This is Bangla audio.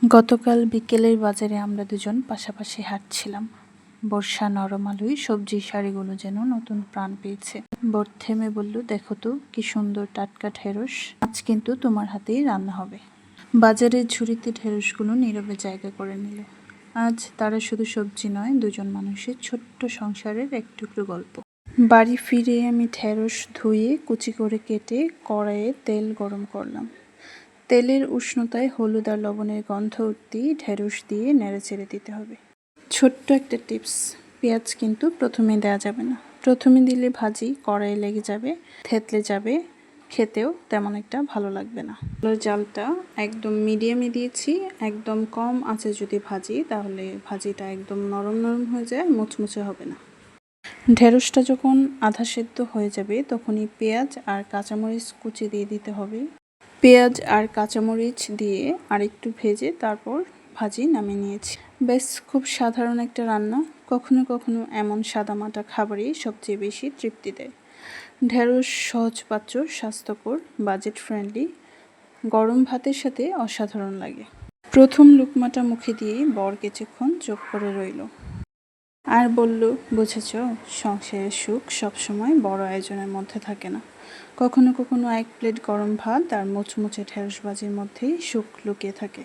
গতকাল বিকেলের বাজারে আমরা দুজন পাশাপাশি হাঁটছিলাম। বর্ষা নরম আলোয় সবজির শাড়িগুলো যেন নতুন প্রাণ পেয়েছে। বর থেমে বলল, দেখো তো কি সুন্দর টাটকা ঢেঁড়স, আজ কিন্তু তোমার হাতেই রান্না হবে। বাজারের ঝুড়িতে ঢেঁড়সগুলো নীরবে জায়গা করে নিল। আজ তারা শুধু সবজি নয়, দুজন মানুষের ছোট্ট সংসারের এক টুকরো গল্প। বাড়ি ফিরে আমি ঢেঁড়স ধুয়ে কুচি করে কেটে কড়াইয়ে তেল গরম করলাম। তেলের উষ্ণতায় হলুদ আর লবণের গন্ধ উঠতেই ঢেঁড়স দিয়ে নেড়েচেড়ে দিতে হবে। ছোট্ট একটা টিপস, পেঁয়াজ কিন্তু প্রথমে দেওয়া যাবে না। প্রথমে দিলে ভাজি কড়াইয়ে লেগে যাবে, থেতলে যাবে, খেতেও তেমন একটা ভালো লাগবে না। জালটা একদম মিডিয়ামে দিয়েছি। একদম কম আঁচে যদি ভাজি তাহলে ভাজিটা একদম নরম নরম হয়ে যায়, মুচমুচে হবে না। ঢেঁড়সটা যখন আধা সেদ্ধ হয়ে যাবে তখনই পেঁয়াজ আর কাঁচামরিচ কুচি দিয়ে দিতে হবে। পেঁয়াজ আর কাঁচামরিচ দিয়ে আরেকটু ভেজে তারপর ভাজি নামিয়ে নিয়েছি। বেশ খুব সাধারণ একটা রান্না। কখনো কখনো এমন সাদামাটা খাবারই সবচেয়ে বেশি তৃপ্তি দেয়। ঢেঁড়স সহজপাচ্য, স্বাস্থ্যকর, বাজেট ফ্রেন্ডলি, গরম ভাতের সাথে অসাধারণ লাগে। প্রথম লুকমাটা মুখে দিয়েই বর কিছুক্ষণ চোখ করে রইল আর বলল, বুঝেছ, সংসারের সুখ সবসময় বড় আয়োজনের মধ্যে থাকে না। কখনো কখনো এক প্লেট গরম ভাত আর মুচমুচে ঢেঁড়স ভাজির মধ্যেই সুখ লুকিয়ে থাকে।